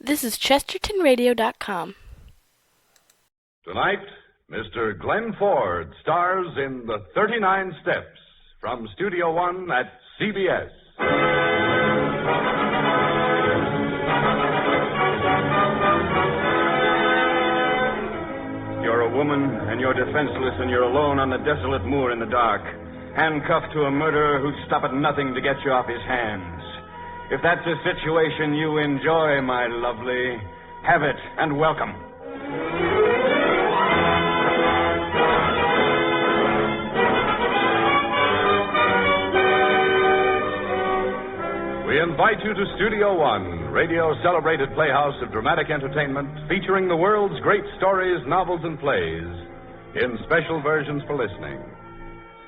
This is ChestertonRadio.com. Tonight, Mr. Glenn Ford stars in The 39 Steps from Studio One at CBS. You're a woman, and you're defenseless, and you're alone on the desolate moor in the dark, handcuffed to a murderer who'd stop at nothing to get you off his hands. If that's a situation you enjoy, my lovely, have it and welcome. We invite you to Studio One, radio's celebrated playhouse of dramatic entertainment, featuring the world's great stories, novels, and plays, in special versions for listening.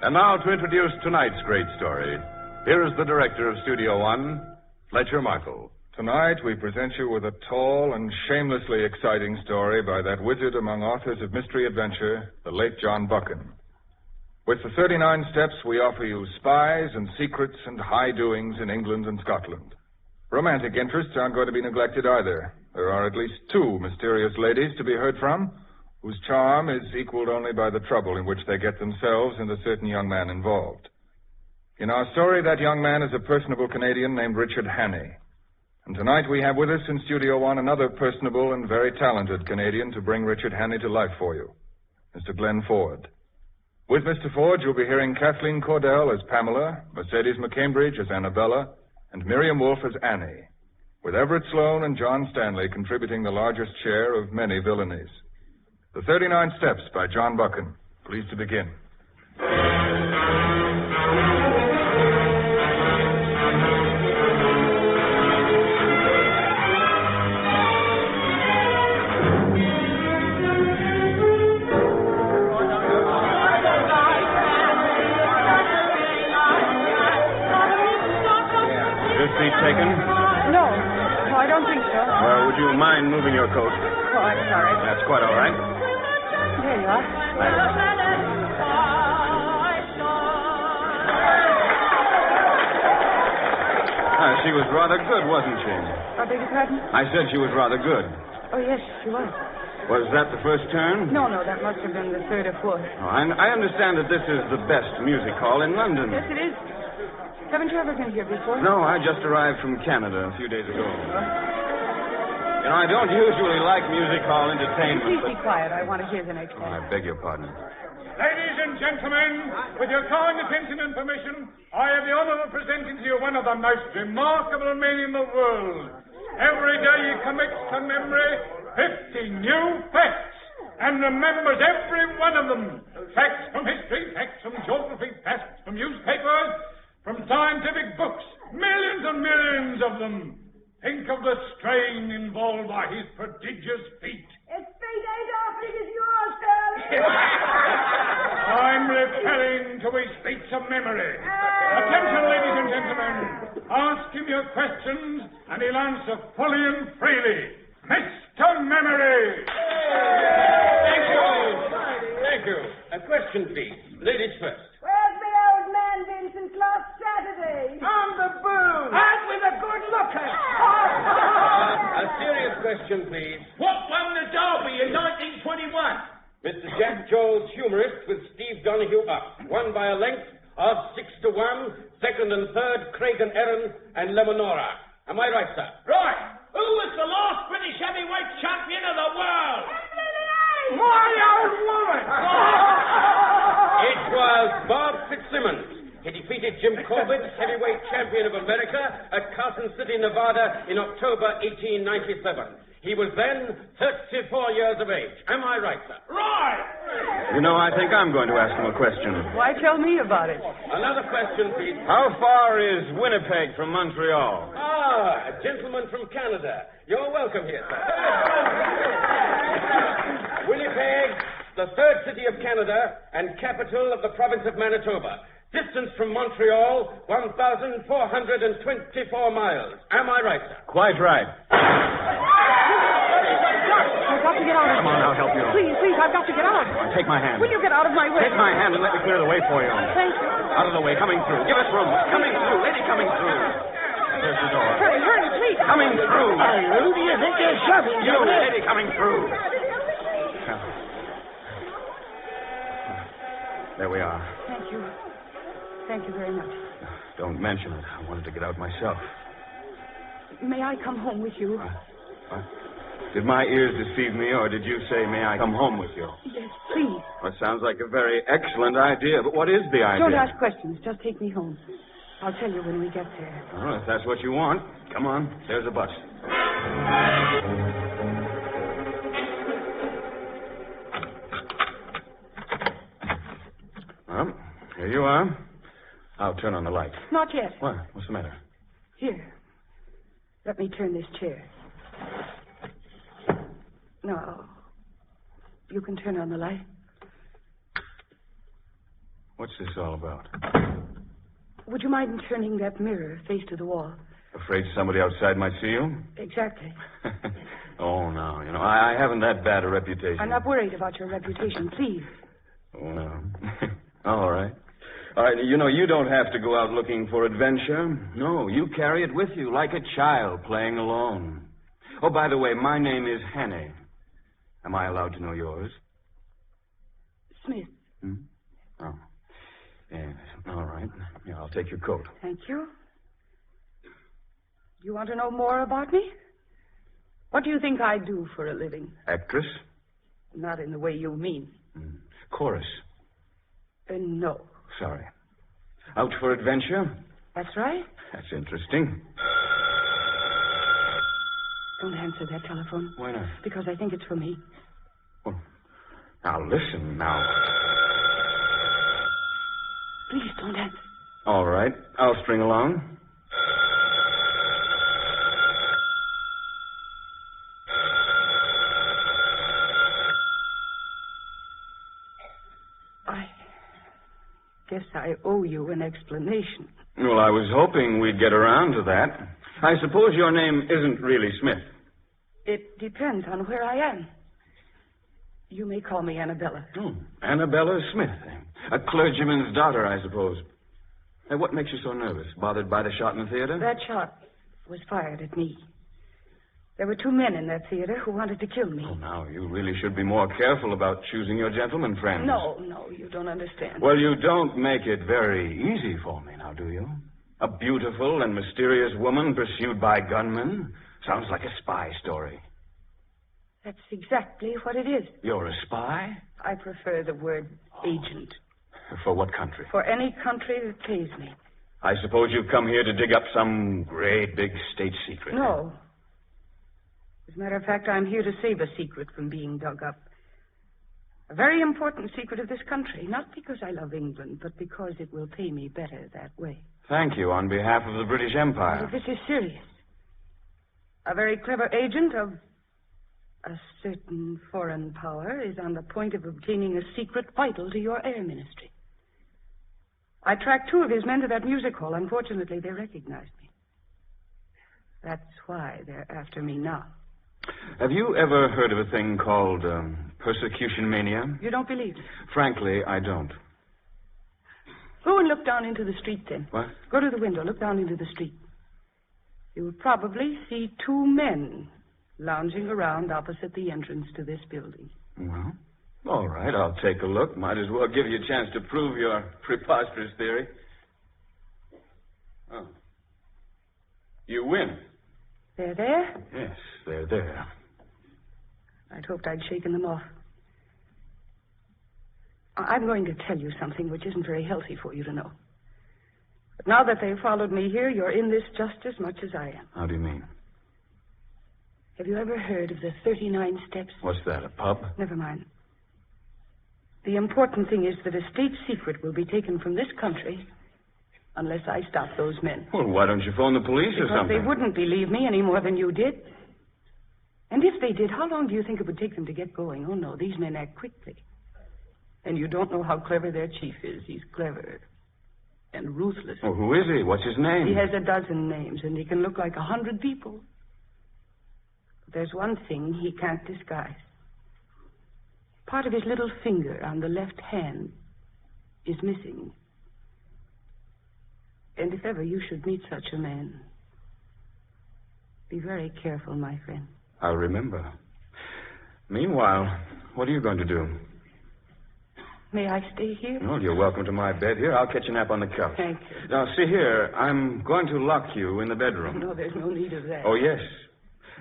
And now to introduce tonight's great story, here is the director of Studio One, Fletcher Markle. Tonight we present you with a tall and shamelessly exciting story by that wizard among authors of mystery adventure, the late John Buchan. With the 39 Steps, we offer you spies and secrets and high doings in England and Scotland. Romantic interests aren't going to be neglected either. There are at least two mysterious ladies to be heard from, whose charm is equaled only by the trouble in which they get themselves and a certain young man involved. In our story, that young man is a personable Canadian named Richard Hannay. And tonight we have with us in Studio One another personable and very talented Canadian to bring Richard Hannay to life for you, Mr. Glenn Ford. With Mr. Ford, you'll be hearing Kathleen Cordell as Pamela, Mercedes McCambridge as Annabella, and Miriam Wolfe as Annie, with Everett Sloane and John Stanley contributing the largest share of many villainies. The 39 Steps by John Buchan. Pleased to begin. Taken? No, I don't think so. Well, would you mind moving your coat? Oh, I'm sorry. That's quite all right. There you are. She was rather good, wasn't she? I beg your pardon? I said she was rather good. Oh, yes, she was. Was that the first turn? No, that must have been the third or fourth. Oh, I understand that this is the best music hall in London. Yes, it is. Haven't you ever been here before? No, I just arrived from Canada a few days ago. You know, I don't usually like music hall entertainment. Please be quiet. I want to hear the next one. I beg your pardon. Ladies and gentlemen, with your kind attention and permission, I have the honor of presenting to you one of the most remarkable men in the world. Every day he commits to memory 50 new facts and remembers every one of them. Facts from history, facts from geography, facts from newspapers, from scientific books, millions and millions of them. Think of the strain involved by his prodigious feat. His feet ain't half big as yours, Shirley. I'm referring to his feats of memory. Attention, ladies and gentlemen. Ask him your questions, and he'll answer fully and freely. Mr. Memory. Thank you. A question, please. Ladies first. Where's my old man been since last Saturday? On the boom. And with a good looker. A serious question, please. What won the Derby in 1921? Mr. Jack Jones, humorist, with Steve Donahue up. Won by a length of 6-1. Second and third, Craig and Erin and Lemonora. Am I right, sir? Right. Who was the last British heavyweight champion of the world? My old woman! It was Bob Fitzsimmons. He defeated Jim Corbett, heavyweight champion of America, at Carson City, Nevada in October 1897. He was then 34 years of age. Am I right, sir? Right! You know, I think I'm going to ask him a question. Why tell me about it? Another question, please. How far is Winnipeg from Montreal? A gentleman from Canada. You're welcome here, sir. Winnipeg, the third city of Canada and capital of the province of Manitoba. Distance from Montreal, 1,424 miles. Am I right, sir? Quite right. I've got to get out of here. Come on, I'll help you. Please, I've got to get out. Take my hand. Will you get out of my way? Take my hand and let me clear the way for you. Thank you. Out of the way, coming through. Give us room. Coming through. Lady coming through. There's the door. Hurry, please. Coming through. Who do you think you're shoving? You lady coming through. There we are. Thank you. Thank you very much. Don't mention it. I wanted to get out myself. May I come home with you? What? Did my ears deceive me, or did you say, may I come home with you? Yes, please. Well, it sounds like a very excellent idea, but what is the idea? Don't ask questions. Just take me home. I'll tell you when we get there. Well, if that's what you want, come on. There's a bus. Well, here you are. I'll turn on the light. Not yet. What? What's the matter? Here. Let me turn this chair. Now, you can turn on the light. What's this all about? Would you mind turning that mirror face to the wall? Afraid somebody outside might see you? Exactly. Oh, no. I haven't that bad a reputation. I'm not worried about your reputation. Please. Oh, no. All right. All right, you don't have to go out looking for adventure. No, you carry it with you like a child playing alone. Oh, by the way, my name is Hannay. Am I allowed to know yours? Smith. Oh. Yes. All right. Yeah, I'll take your coat. Thank you. You want to know more about me? What do you think I do for a living? Actress? Not in the way you mean. Chorus? No. Sorry. Out for adventure? That's right. That's interesting. Don't answer that telephone. Why not? Because I think it's for me. Well, now listen now. Please don't answer. All right. I'll string along. Guess I owe you an explanation. Well, I was hoping we'd get around to that. I suppose your name isn't really Smith. It depends on where I am. You may call me Annabella. Oh, Annabella Smith. A clergyman's daughter, I suppose. What makes you so nervous? Bothered by the shot in the theater? That shot was fired at me. There were 2 men in that theater who wanted to kill me. Oh, now, you really should be more careful about choosing your gentleman friends. No, you don't understand. Well, you don't make it very easy for me now, do you? A beautiful and mysterious woman pursued by gunmen? Sounds like a spy story. That's exactly what it is. You're a spy? I prefer the word agent. For what country? For any country that pays me. I suppose you've come here to dig up some great big state secret. No. As a matter of fact, I'm here to save a secret from being dug up. A very important secret of this country. Not because I love England, but because it will pay me better that way. Thank you on behalf of the British Empire. But this is serious. A very clever agent of a certain foreign power is on the point of obtaining a secret vital to your air ministry. I tracked 2 of his men to that music hall. Unfortunately, they recognized me. That's why they're after me now. Have you ever heard of a thing called persecution mania? You don't believe it? Frankly, I don't. Go and look down into the street, then. What? Go to the window. Look down into the street. You'll probably see 2 men lounging around opposite the entrance to this building. Well, all right, I'll take a look. Might as well give you a chance to prove your preposterous theory. Oh. You win. They're there? Yes, they're there. I'd hoped I'd shaken them off. I'm going to tell you something which isn't very healthy for you to know. But now that they've followed me here, you're in this just as much as I am. How do you mean? Have you ever heard of the 39 steps? What's that, a pub? Never mind. The important thing is that a state secret will be taken from this country unless I stop those men. Well, why don't you phone the police or something? Because they wouldn't believe me any more than you did. And if they did, how long do you think it would take them to get going? Oh, no, these men act quickly. And you don't know how clever their chief is. He's clever and ruthless. Oh, who is he? What's his name? He has a dozen names, and he can look like 100 people. But there's one thing he can't disguise. Part of his little finger on the left hand is missing. And if ever you should meet such a man, Be very careful, my friend. I'll remember. Meanwhile, what are you going to do? May I stay here? Well, you're welcome to my bed here. I'll catch a nap on the couch. Thank you. Now, see here. I'm going to lock you in the bedroom. No, there's no need of that. Oh, yes.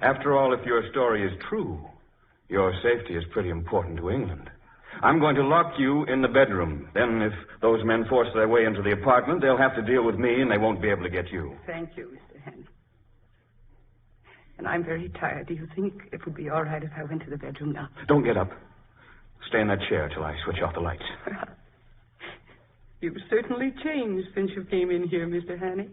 After all, if your story is true, your safety is pretty important to England. I'm going to lock you in the bedroom. Then, if those men force their way into the apartment, they'll have to deal with me, and they won't be able to get you. Thank you, Mr. Hannay. And I'm very tired. Do you think it would be all right if I went to the bedroom now? Don't get up. Stay in that chair till I switch off the lights. You've certainly changed since you came in here, Mr. Hannay.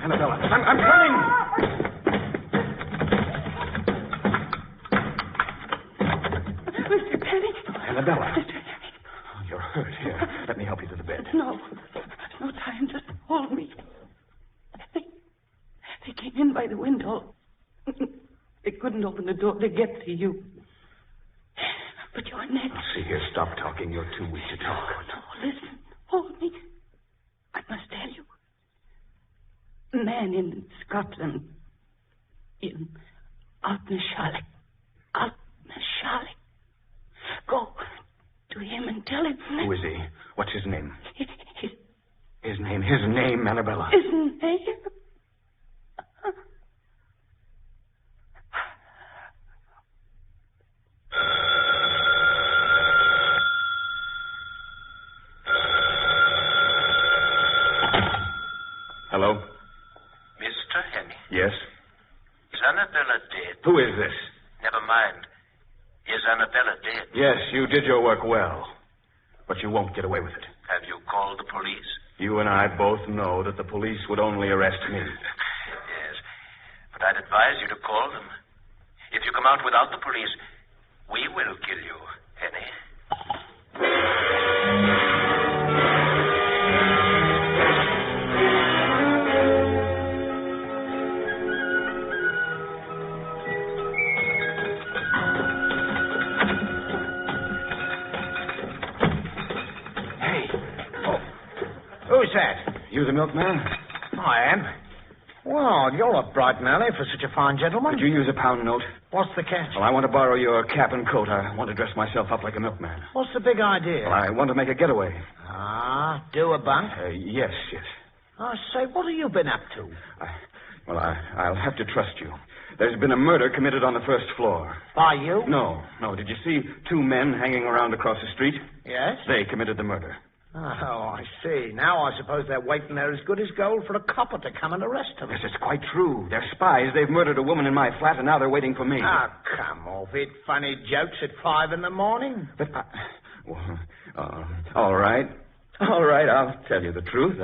Annabella, I'm coming! Mr. Hannay. Annabella. Oh, you're hurt. Here, let me help you to the bed. No. No time. Just hold me. They came in by the window. They couldn't open the door to get to you. But your neck... Oh, see here, stop talking. You're too weak to talk. No, listen. Hold me. I must tell you. A man in Scotland, in Altnashalik. Go to him and tell him... Who is he? What's his name? His name, Annabella. His name? Hello? Mr. Hannay, Yes? is Annabella dead? Who is this? Never mind. Is Annabella dead? Yes, you did your work well. But you won't get away with it. Have you called the police? You and I both know that the police would only arrest me. Yes. But I'd advise you to call them. If you come out without the police, we will kill you, Hannay. Who's that? You the milkman? I am. Well, you're a bright man, eh, for such a fine gentleman. Could you use a pound note? What's the catch? Well, I want to borrow your cap and coat. I want to dress myself up like a milkman. What's the big idea? Well, I want to make a getaway. Ah, do a bunk? Yes. I say, what have you been up to? I'll have to trust you. There's been a murder committed on the first floor. By you? No. Did you see two men hanging around across the street? Yes? They committed the murder. Oh, I see. Now I suppose they're waiting there as good as gold for a copper to come and arrest them. Yes, it's quite true. They're spies. They've murdered a woman in my flat, and now they're waiting for me. Ah, come off it. Funny jokes at 5 a.m. But, all right. I'll tell you the truth.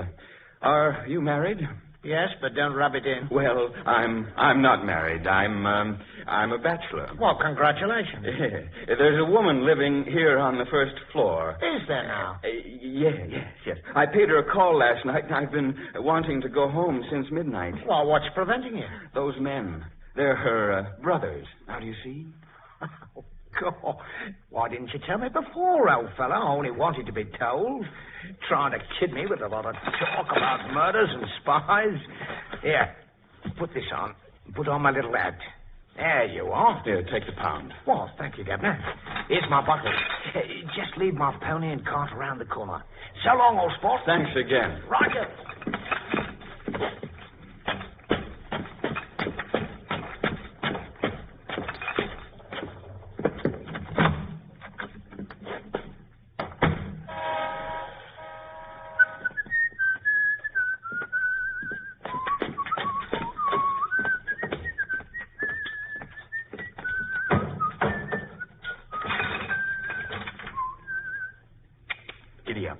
Are you married? Yes, but don't rub it in. Well, I'm not married. I'm a bachelor. Well, congratulations. There's a woman living here on the first floor. Is there now? Yes. I paid her a call last night, and I've been wanting to go home since midnight. Well, what's preventing you? Those men. They're her brothers. Now, do you see? Oh, God. Why didn't you tell me before, old fellow? I only wanted to be told. Trying to kid me with a lot of talk about murders and spies. Here, put this on. Put on my little hat. There you are. Here, take the pound. Well, thank you, Governor. Here's my buckle. Just leave my pony and cart around the corner. So long, old sport. Thanks again. Roger. Giddy up.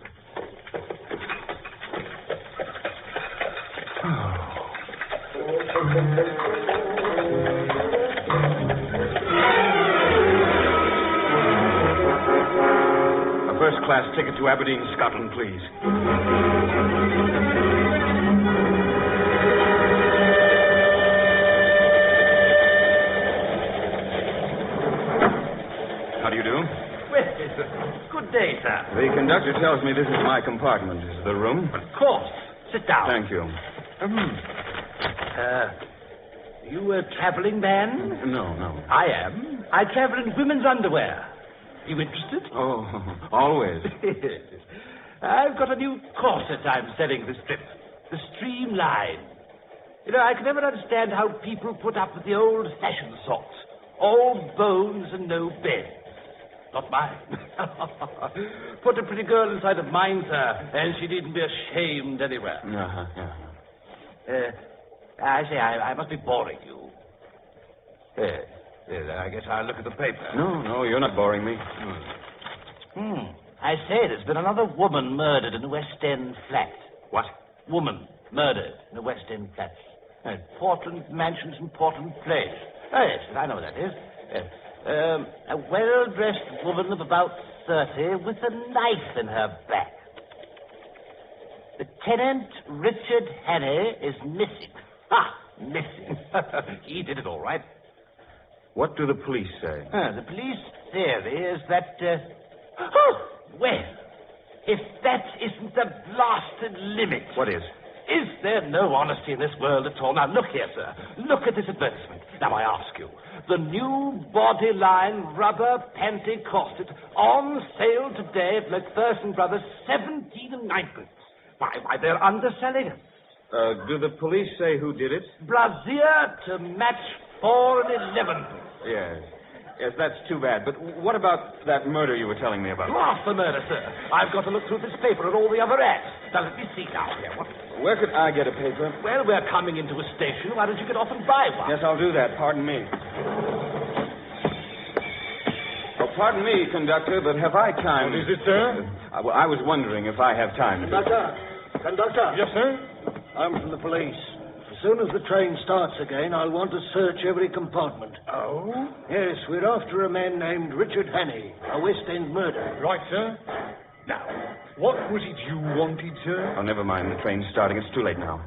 A first-class ticket to Aberdeen, Scotland, please. Good day, sir. The conductor tells me this is my compartment. Is the room? Of course. Sit down. Thank you. You a traveling man? No. I am. I travel in women's underwear. You interested? Oh, always. I've got a new corset I'm selling this trip. The Streamline. You know, I can never understand how people put up with the old-fashioned sort. All bones and no bed. Not mine. Put a pretty girl inside of mine, sir, and she needn't be ashamed anywhere. I say, I must be boring you. I guess I'll look at the paper. No, you're not boring me. I say, there's been another woman murdered in a West End flat. What? Woman murdered in a West End flat. Portland Mansions in Portland Place. Oh, yes, I know what that is. Yes. A well-dressed woman of about 30 with a knife in her back. Lieutenant Richard Hannay is missing. Missing. He did it all right. What do the police say? The police theory is that... well, if that isn't the blasted limit. What is? Is there no honesty in this world at all? Now, look here, sir. Look at this advertisement. Now, I ask you. The new Bodyline rubber panty corset on sale today at McPherson Brothers, 17 and 9pence. Why, they're underselling it. Do the police say who did it? Brazier to match 4 and 11. Yes, that's too bad. But what about that murder you were telling me about? What's the murder, sir? I've got to look through this paper and all the other ads. Now, let me see now here. Where could I get a paper? Well, we're coming into a station. Why don't you get off and buy one? Yes, I'll do that. Pardon me. Oh, pardon me, conductor, but have I time? What is it, sir? I was wondering if I have time. Conductor. Yes, sir? I'm from the police. As soon as the train starts again, I'll want to search every compartment. Oh? Yes, we're after a man named Richard Hannay, a West End murderer. Right, sir. Now, what was it you wanted, sir? Oh, never mind. The train's starting. It's too late now.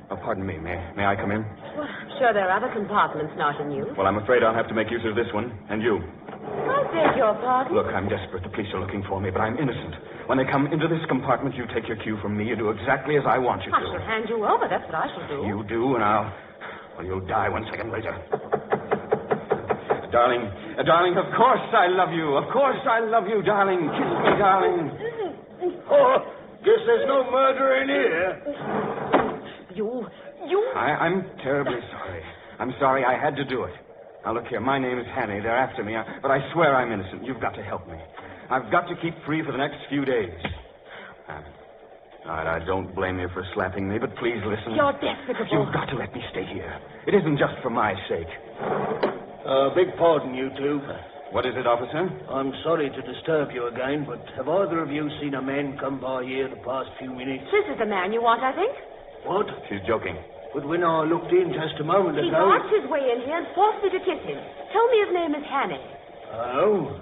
Oh, pardon me. May I come in? Well, I'm sure there are other compartments not in use. Well, I'm afraid I'll have to make use of this one. And you. I beg your pardon? Look, I'm desperate. The police are looking for me, but I'm innocent. When they come into this compartment, you take your cue from me. You do exactly as I want you to. I shall hand you over. That's what I shall do. You do, and you'll die 1 second later. Darling, of course I love you. Of course I love you, darling. Kiss me, darling. Oh, guess there's no murder in here. You... I'm terribly sorry. I'm sorry I had to do it. Now, look here. My name is Hannay. They're after me. But I swear I'm innocent. You've got to help me. I've got to keep free for the next few days. All right, I don't blame you for slapping me, but please listen. You're despicable. You've got to let me stay here. It isn't just for my sake. Beg pardon, you two. What is it, officer? I'm sorry to disturb you again, but have either of you seen a man come by here the past few minutes? This is the man you want, I think. What? She's joking. But when I looked in just a moment ago... He barged his way in here and forced me to kiss him. Tell me his name is Hannay. Oh?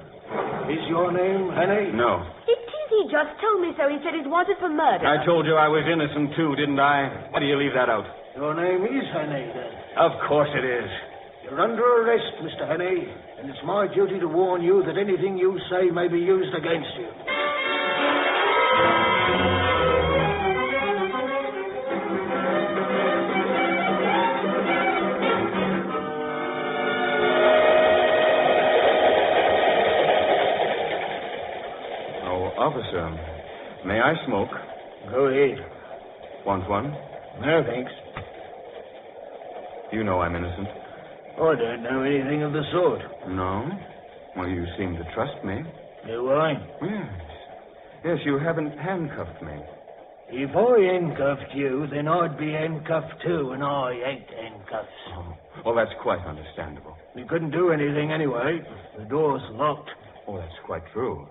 Is your name Hannay? No. It is. He just told me so. He said he's wanted for murder. I told you I was innocent, too, didn't I? Why do you leave that out? Your name is Hannay, then? Of course it is. You're under arrest, Mr. Hannay, and it's my duty to warn you that anything you say may be used against you. Officer, may I smoke? Go ahead. Want one? No, thanks. You know I'm innocent. I don't know anything of the sort. No? Well, you seem to trust me. Do I? Yes, you haven't handcuffed me. If I handcuffed you, then I'd be handcuffed too, and I hate handcuffs. Oh, well, that's quite understandable. You couldn't do anything anyway. The door's locked. Oh, that's quite true.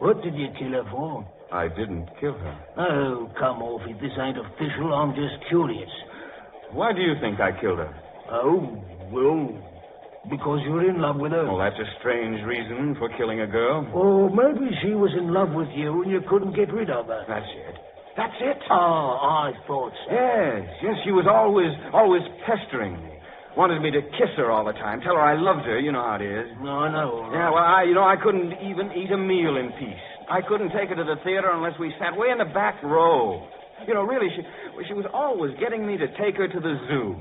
What did you kill her for? I didn't kill her. Oh, come off it. This ain't official. I'm just curious. Why do you think I killed her? Oh, well, because you're in love with her. Well, that's a strange reason for killing a girl. Or maybe she was in love with you and you couldn't get rid of her. That's it. That's it. Oh, I thought so. Yes, she was always pestering me. Wanted me to kiss her all the time. Tell her I loved her. You know how it is. No, I know. Yeah, well, I couldn't even eat a meal in peace. I couldn't take her to the theater unless we sat way in the back row. Really, she was always getting me to take her to the zoo.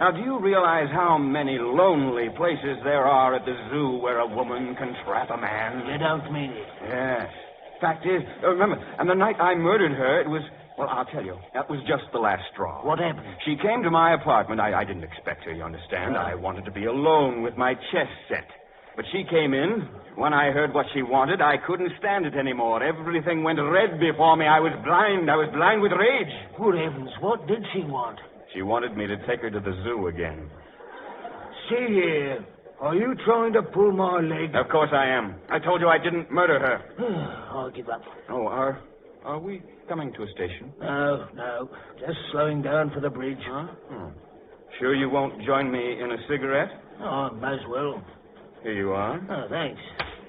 Now, do you realize how many lonely places there are at the zoo where a woman can trap a man? You don't mean it. Yes. Fact is, remember, and the night I murdered her, it was... Well, I'll tell you. That was just the last straw. What happened? She came to my apartment. I didn't expect her, you understand. I wanted to be alone with my chess set. But she came in. When I heard what she wanted, I couldn't stand it anymore. Everything went red before me. I was blind. I was blind with rage. Good heavens, what did she want? She wanted me to take her to the zoo again. See here. Are you trying to pull my leg? Of course I am. I told you I didn't murder her. I'll give up. Oh, are we coming to a station? No. Just slowing down for the bridge. Huh? Sure you won't join me in a cigarette? Oh, might as well. Here you are. Oh, thanks.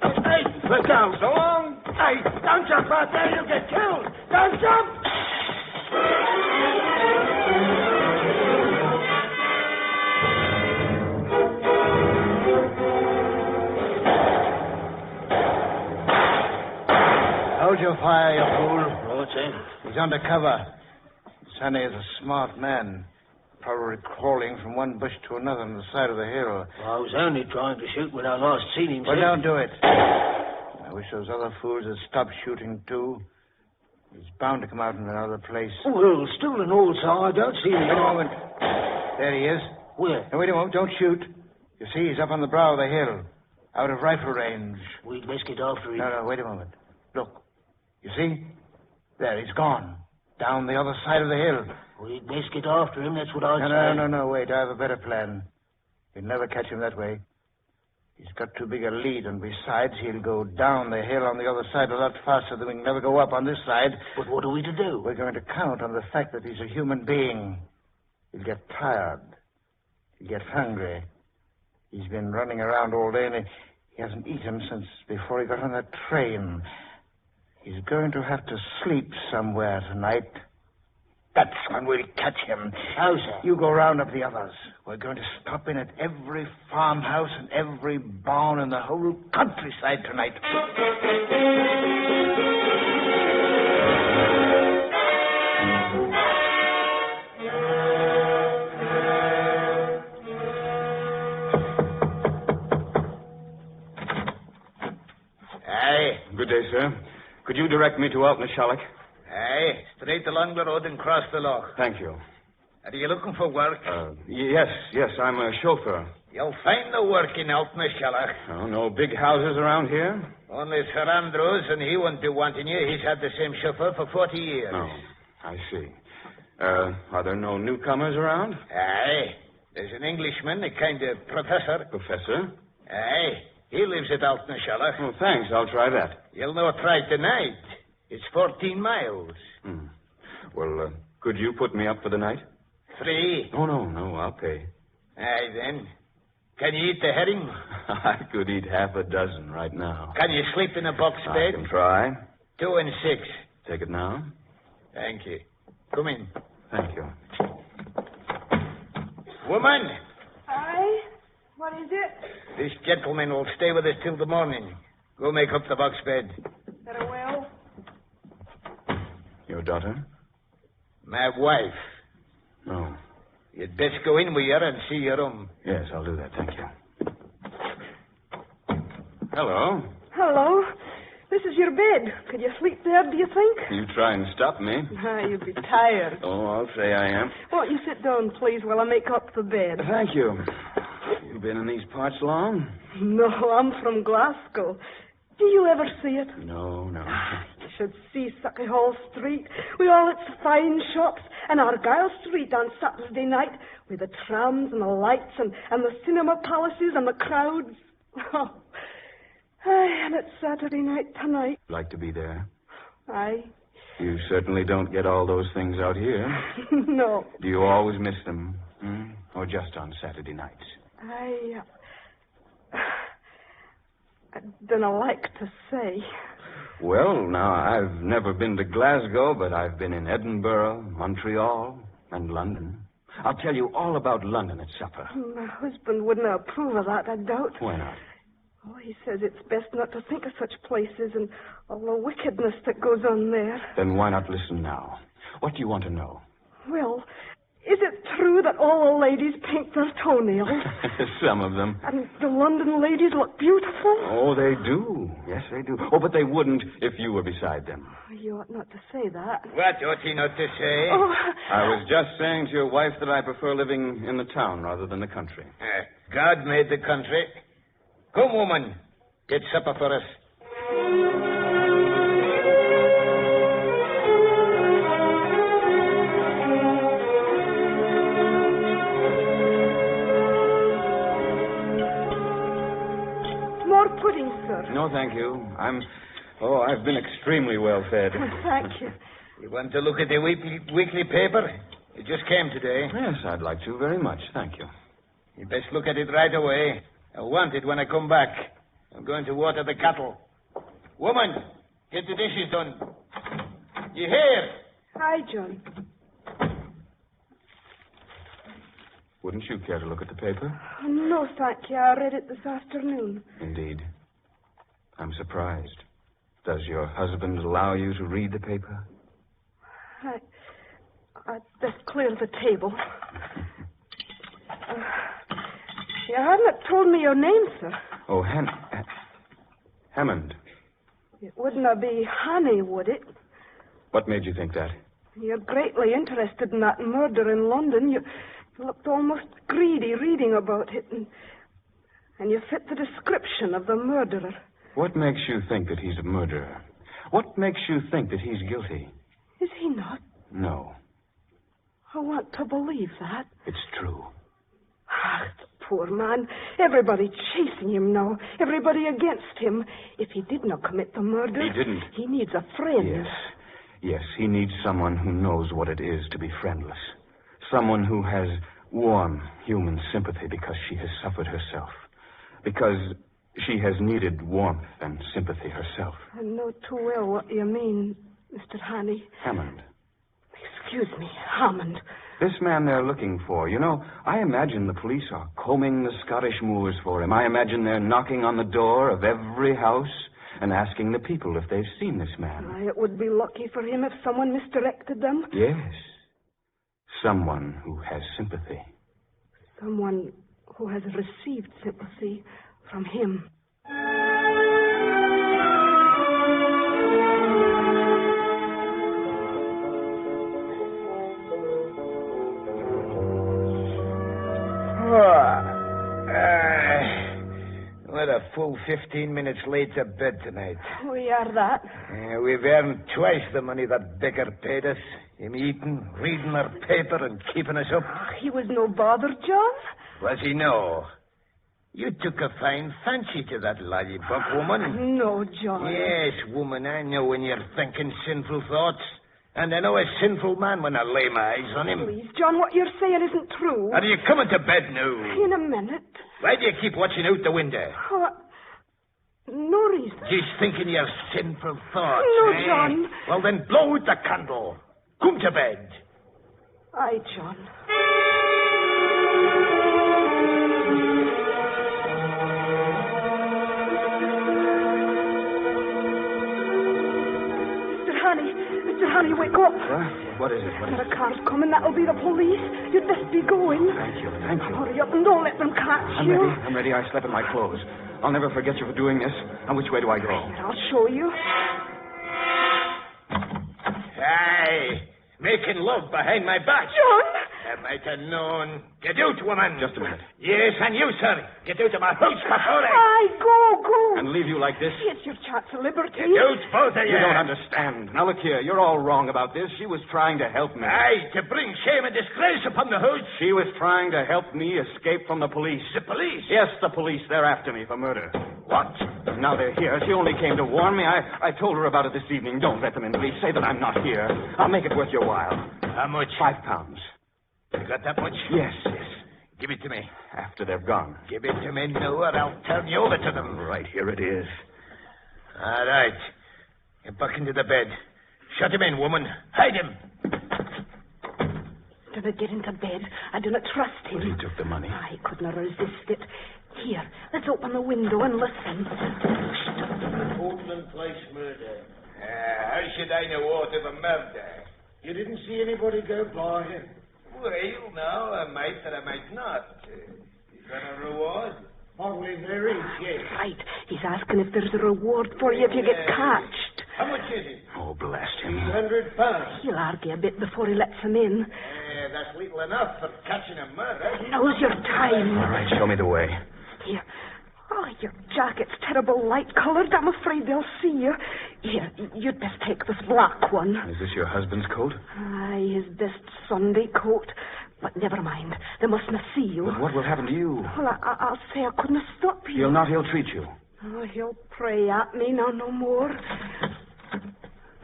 Hey, look down. So long. Hey, don't jump out there. You'll get killed. Don't jump. Hold your fire, you fool. What's that? He's under cover. Hannay is a smart man. Probably crawling from one bush to another on the side of the hill. I was only trying to shoot when I last seen him, Well, sir. don't do it. I wish those other fools had stopped shooting, too. He's bound to come out in another place. Well, still and all, sir, I don't see him. Wait a moment. There he is. Where? Now, wait a moment. Don't shoot. You see, he's up on the brow of the hill. Out of rifle range. We'd best get after him. No, wait a moment. Look. You see? There, he's gone. Down the other side of the hill. We'd best get after him, that's what I'd say. No, wait. I have a better plan. You'll never catch him that way. He's got too big a lead, and besides, he'll go down the hill on the other side a lot faster than we can never go up on this side. But what are we to do? We're going to count on the fact that he's a human being. He'll get tired. He'll get hungry. He's been running around all day, and he hasn't eaten since before he got on that train. He's going to have to sleep somewhere tonight. That's when we'll catch him. How, sir? You go round up the others. We're going to stop in at every farmhouse and every barn in the whole countryside tonight. Aye. Good day, sir. Could you direct me to Altnashallock? Aye, straight along the road and cross the loch. Thank you. Are you looking for work? Yes, I'm a chauffeur. You'll find the work in Altnashallock. Oh, no big houses around here? Only Sir Andrews, and he won't be wanting you. He's had the same chauffeur for 40 years. Oh, I see. Are there no newcomers around? Aye. There's an Englishman, a kind of professor. Professor? Aye. He lives at Altnashallock. Oh, thanks. I'll try that. You'll not try tonight. It's 14 miles. Well, could you put me up for the night? Free. Oh, no, I'll pay. Aye, then. Can you eat the herring? I could eat half a dozen right now. Can you sleep in a box bed? I can try. 2 and 6. Take it now? Thank you. Come in. Thank you. Woman, Aye? What is it? this gentleman will stay with us till the morning. Go make up the box bed. Very well. Your daughter? My wife. No. You'd best go in with her and see your room. Yes, I'll do that. Thank you. Hello. Hello. This is your bed. Could you sleep there, do you think? You try and stop me. You'd be tired. Oh, I'll say I am. Won't you sit down, please, while I make up the bed? Thank you. You been in these parts long? No, I'm from Glasgow. Do you ever see it? No. You should see Suckyhall Street with all its fine shops, and Argyle Street on Saturday night with the trams and the lights and the cinema palaces and the crowds. Oh. Aye, and it's Saturday night tonight. Like to be there? Aye. You certainly don't get all those things out here. No. Do you always miss them? Or just on Saturday nights? I don't like to say. Well, now, I've never been to Glasgow, but I've been in Edinburgh, Montreal, and London. I'll tell you all about London at supper. My husband wouldn't approve of that, I doubt. Why not? Oh, he says it's best not to think of such places and all the wickedness that goes on there. Then why not listen now? What do you want to know? Well, is it true that all the ladies paint their toenails? Some of them. And the London ladies look beautiful? Oh, they do. Yes, they do. Oh, but they wouldn't if you were beside them. You ought not to say that. What ought he not to say? Oh, I was just saying to your wife that I prefer living in the town rather than the country. God made the country. Come, woman. Get supper for us. more pudding, sir. No, thank you. I've been extremely well fed. Thank you. You want to look at the weekly paper? It just came today. Yes, I'd like to very much. Thank you. You best look at it right away. I want it when I come back. I'm going to water the cattle. Woman, get the dishes done. You hear? Hi, John. Wouldn't you care to look at the paper? Oh, no, thank you. I read it this afternoon. Indeed. I'm surprised. Does your husband allow you to read the paper? I best clear the table. You haven't told me your name, sir. Oh, Hammond. It wouldn't be Hannay, would it? What made you think that? You're greatly interested in that murder in London. You looked almost greedy reading about it, and you fit the description of the murderer. What makes you think that he's a murderer? What makes you think that he's guilty? Is he not? No. I want to believe that. It's true. The poor man. Everybody chasing him now. Everybody against him. If he did not commit the murder... He didn't. He needs a friend. Yes, he needs someone who knows what it is to be friendless. Someone who has warm human sympathy because she has suffered herself. Because she has needed warmth and sympathy herself. I know too well what you mean, Mr. Hannay. Hammond. Excuse me, Hammond. This man they're looking for, I imagine the police are combing the Scottish moors for him. I imagine they're knocking on the door of every house and asking the people if they've seen this man. It would be lucky for him if someone misdirected them. Yes. Someone who has sympathy. Someone who has received sympathy from him. We're a full 15 minutes late to bed tonight. We are that. We've earned twice the money that beggar paid us. Him eating, reading our paper, and keeping us up. He was no bother, John. Was he no? You took a fine fancy to that lollipop, woman. No, John. Yes, woman, I know when you're thinking sinful thoughts. And I know a sinful man when I lay my eyes on him. Please, John, what you're saying isn't true. Are you coming to bed now? In a minute. Why do you keep watching out the window? No reason. Just thinking your sinful thoughts. No, John. Well, then blow out the candle. Come to bed. Aye, John. Mr. Hannay, wake up. What is it? There are cars coming. That'll be the police. You'd best be going. Thank you. Hurry up and don't let them catch you. I'm ready. I slept in my clothes. I'll never forget you for doing this. Now, which way do I go? Here, I'll show you. Aye, making love behind my back. John! I might have known. Get out, woman. Just a minute. Yes, and you, sir. Get out of my house, before Aye, go. And leave you like this? It's your chance of liberty. Get out, both of you. You don't understand. Now, look here. You're all wrong about this. She was trying to help me. Aye, to bring shame and disgrace upon the house. She was trying to help me escape from the police. The police? Yes, the police. They're after me for murder. What? Now they're here. She only came to warn me. I told her about it this evening. Don't let them in, please. Say that I'm not here. I'll make it worth your while. How much? £5. You got that much? Yes. Give it to me. After they've gone. Give it to me now, or I'll turn you over to them. Right, here it is. All right. Get back into the bed. Shut him in, woman. Hide him. Mr. better to get into bed. I do not trust him. But he took the money. I could not resist it. Here, let's open the window and listen. Portland Place murder. How should I know aught of a murder? You didn't see anybody go by? Well, no, I might or I might not. Is that a reward? Probably there is, yes. Right. He's asking if there's a reward for you if you get catched. How much is it? Oh, blast him. £100. He'll argue a bit before he lets him in. That's little enough for catching a murder. Now's your time. All right, show me the way. Here. Oh, your jacket's terrible light-coloured. I'm afraid they'll see you. Here, you'd best take this black one. Is this your husband's coat? Aye, his best Sunday coat. But never mind. They mustn't see you. But what will happen to you? Well, I'll say I couldn't stop you. He'll not ill-treat you. Oh, he'll pray at me now no more.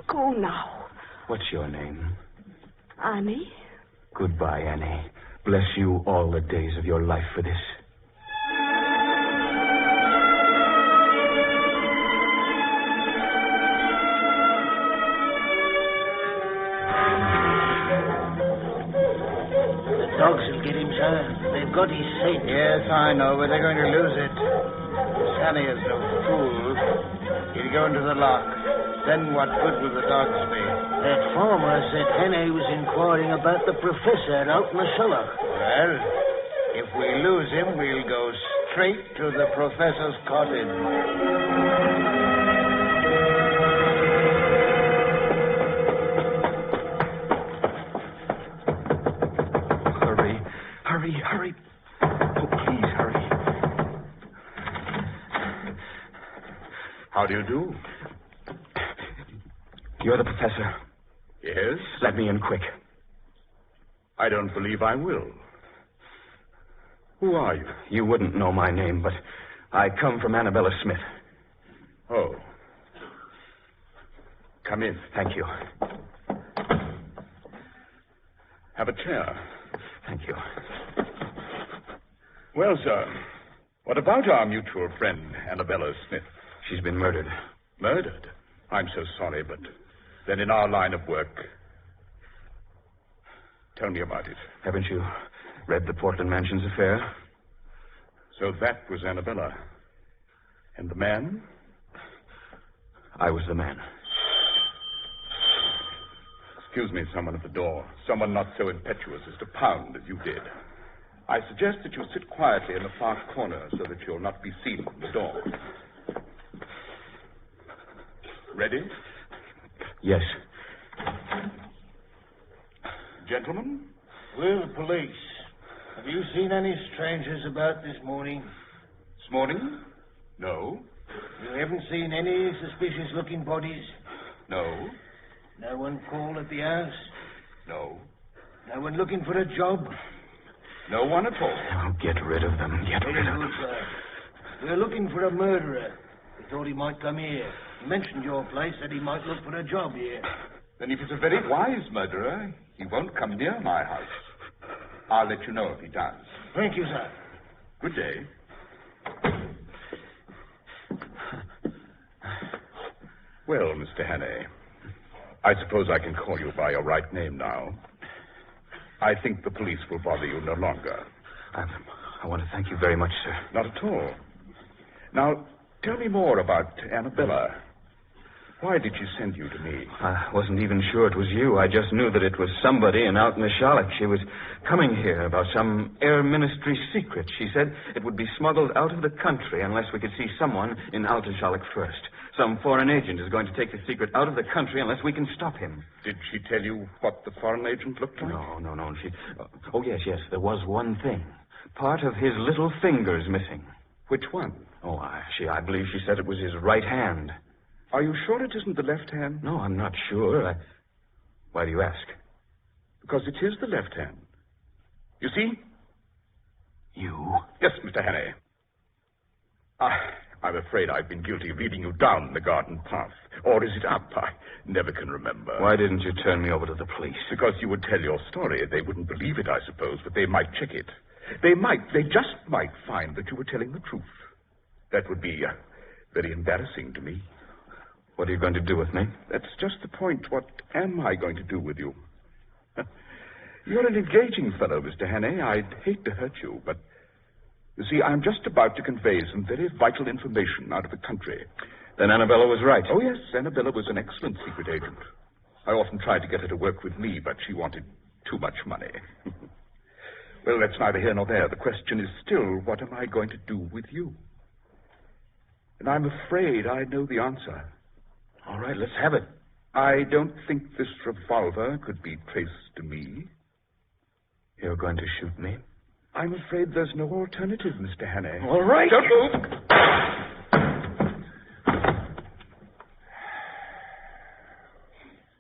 Go now. What's your name? Annie. Goodbye, Annie. Bless you all the days of your life for this. Dogs will get him, sir. They've got his scent. Yes, I know, but they're going to lose it. Hannay is no fool. He'll go into the lock. Then what good will the dogs be? That farmer said Hannay was inquiring about the professor out in the cellar. Well, if we lose him, we'll go straight to the professor's cottage. Hurry. Oh, please, hurry. How do you do? You're the professor. Yes? Let me in quick. I don't believe I will. Who are you? You wouldn't know my name, but I come from Annabella Smith. Oh. Come in. Thank you. Have a chair. Thank you. Well, sir, what about our mutual friend, Annabella Smith? She's been murdered. Murdered? I'm so sorry, but then in our line of work... Tell me about it. Haven't you read the Portland Mansions affair? So that was Annabella. And the man? I was the man. Excuse me, someone at the door. Someone not so impetuous as to pound as you did. I suggest that you sit quietly in the far corner so that you'll not be seen from the door. Ready? Yes. Gentlemen? We're the police. Have you seen any strangers about this morning? This morning? No. You haven't seen any suspicious-looking bodies? No. No one called at the house? No. No one looking for a job? No one at all. Oh, get rid of them. Get rid of them. Sir. We're looking for a murderer. We thought he might come here. He mentioned your place, said he might look for a job here. Then if he's a very wise murderer, he won't come near my house. I'll let you know if he does. Thank you, sir. Good day. Well, Mr. Hannay, I suppose I can call you by your right name now. I think the police will bother you no longer. I want to thank you very much, sir. Not at all. Now, tell me more about Annabella. Why did she send you to me? I wasn't even sure it was you. I just knew that it was somebody in out in the Charlotte. She was coming here about some air ministry secret. She said it would be smuggled out of the country unless we could see someone in Alta Charlotte first. Some foreign agent is going to take the secret out of the country unless we can stop him. Did she tell you what the foreign agent looked like? No. Oh, yes. There was one thing. Part of his little finger's missing. Which one? Oh, I believe she said it was his right hand. Are you sure it isn't the left hand? No, I'm not sure. Why do you ask? Because it is the left hand. You see? You? Yes, Mr. Hannay. I'm afraid I've been guilty of leading you down the garden path. Or is it up? I never can remember. Why didn't you turn me over to the police? Because you would tell your story. They wouldn't believe it, I suppose, but they might check it. They just might find that you were telling the truth. That would be very embarrassing to me. What are you going to do with me? That's just the point. What am I going to do with you? You're an engaging fellow, Mr. Hannay. I'd hate to hurt you, but... You see, I'm just about to convey some very vital information out of the country. Then Annabella was right. Oh, yes, Annabella was an excellent secret agent. I often tried to get her to work with me, but she wanted too much money. Well, that's neither here nor there. The question is still, what am I going to do with you? And I'm afraid I know the answer. All right, let's have it. I don't think this revolver could be traced to me. You're going to shoot me? I'm afraid there's no alternative, Mr. Hannay. All right. Don't move.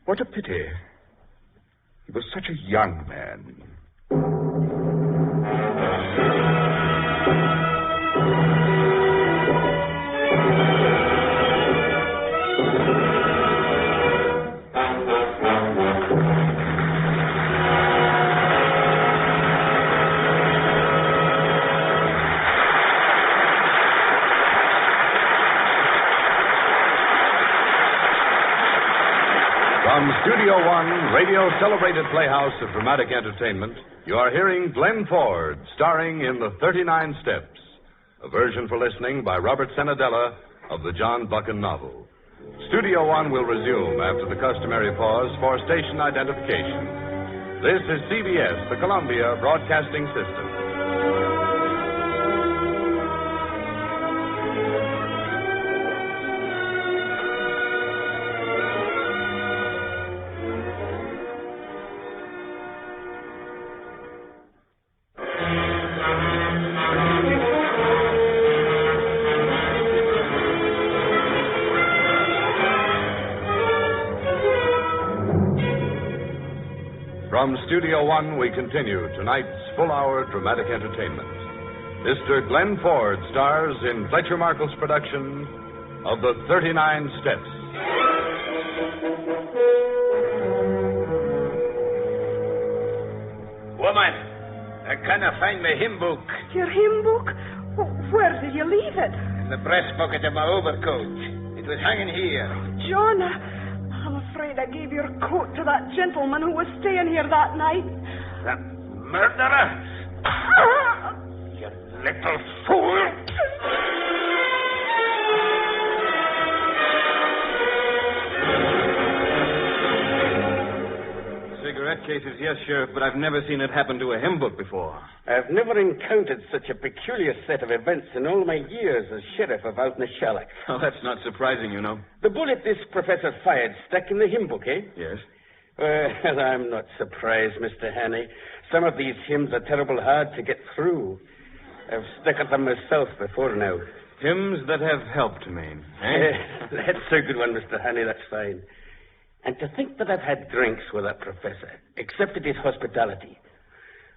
What a pity. He was such a young man. From Studio One, Radio Celebrated Playhouse of Dramatic Entertainment, you are hearing Glenn Ford, starring in The 39 Steps, a version for listening by Robert Senadella of the John Buchan novel. Studio One will resume after the customary pause for station identification. This is CBS, the Columbia Broadcasting System. From Studio One, we continue tonight's full-hour dramatic entertainment. Mr. Glenn Ford stars in Fletcher Markle's production of The 39 Steps. Woman, I cannot find my hymn book. Your hymn book? Where did you leave it? In the breast pocket of my overcoat. It was hanging here. John, I'm afraid I gave your coat to that gentleman who was staying here that night. That murderer? You little fool! Cigarette cases, yes, Sheriff, but I've never seen it happen to a hymn book before. I've never encountered such a peculiar set of events in all my years as sheriff of Outnashallock. Oh, that's not surprising, you know. The bullet this professor fired stuck in the hymn book, eh? Yes. Well, I'm not surprised, Mr. Hannay. Some of these hymns are terrible hard to get through. I've stuck at them myself before now. Hymns that have helped me, eh? That's a good one, Mr. Hannay, that's fine. And to think that I've had drinks with that professor, accepted his hospitality.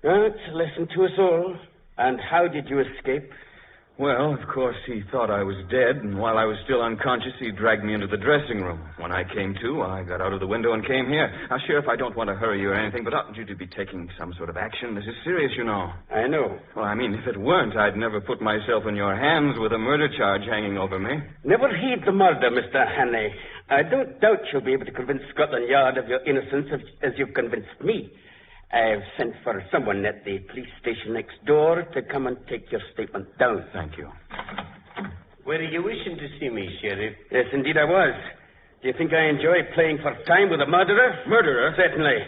Well, it's a lesson to us all. And how did you escape? Well, of course, he thought I was dead, and while I was still unconscious, he dragged me into the dressing room. When I came to, I got out of the window and came here. Now, Sheriff, I don't want to hurry you or anything, but oughtn't you to be taking some sort of action? This is serious, you know. I know. Well, I mean, if it weren't, I'd never put myself in your hands with a murder charge hanging over me. Never heed the murder, Mr. Hannay. I don't doubt you'll be able to convince Scotland Yard of your innocence as you've convinced me. I've sent for someone at the police station next door to come and take your statement down. Thank you. Were you wishing to see me, Sheriff? Yes, indeed I was. Do you think I enjoy playing for time with a murderer? Murderer? Certainly.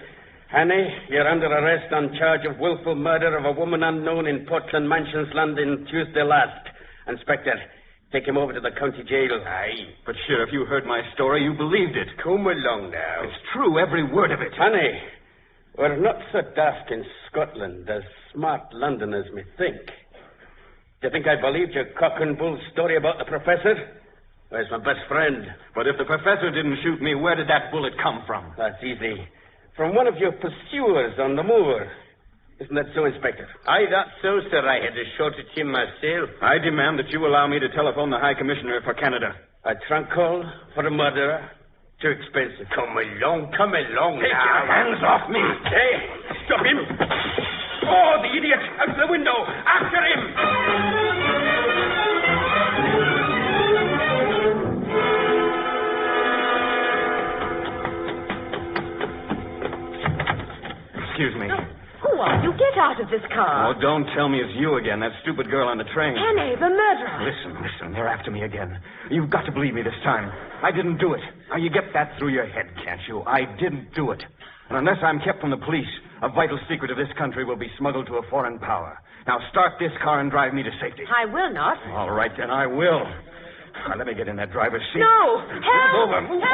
Hannay, you're under arrest on charge of willful murder of a woman unknown in Portland Mansions, London, Tuesday last. Inspector, take him over to the county jail. Aye. But, Sheriff, you heard my story. You believed it. Come along now. It's true, every word of it. Hannay, we're not so daft in Scotland as smart Londoners may think. Do you think I believed your cock and bull story about the professor? Where's my best friend? But if the professor didn't shoot me, where did that bullet come from? That's easy. From one of your pursuers on the moor. Isn't that so, Inspector? Aye, that's so, sir. I had to shot at him myself. I demand that you allow me to telephone the High Commissioner for Canada. A trunk call for a murderer? Too expensive. Come along Take now. your hands off me. Hey, stop him. Oh, the idiot. Out the window. After him. Excuse me. on. You get out of this car. Oh, don't tell me it's you again, that stupid girl on the train. Hannay, the murderer. Listen. They're after me again. You've got to believe me this time. I didn't do it. Now, you get that through your head, can't you? I didn't do it. And unless I'm kept from the police, a vital secret of this country will be smuggled to a foreign power. Now, start this car and drive me to safety. I will not. All right, then I will. Now, let me get in that driver's seat. No! Help! Move over.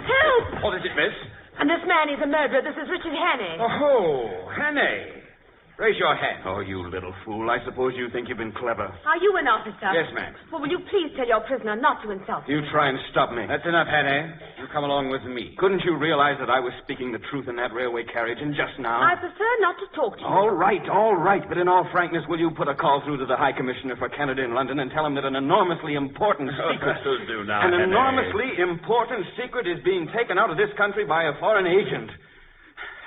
Help! What is it, miss? And this man is a murderer. This is Richard Hannay. Oh, Hannay. Raise your hand. Oh, you little fool. I suppose you think you've been clever. Are you an officer? Yes, ma'am. Well, will you please tell your prisoner not to insult me? You try and stop me. That's enough, Hannay. You come along with me. Couldn't you realize that I was speaking the truth in that railway carriage and just now? I prefer not to talk to you. All right. But in all frankness, will you put a call through to the High Commissioner for Canada in London and tell him that an enormously important secret... That'll do now, An Hannay. enormously important secret is being taken out of this country by a foreign agent.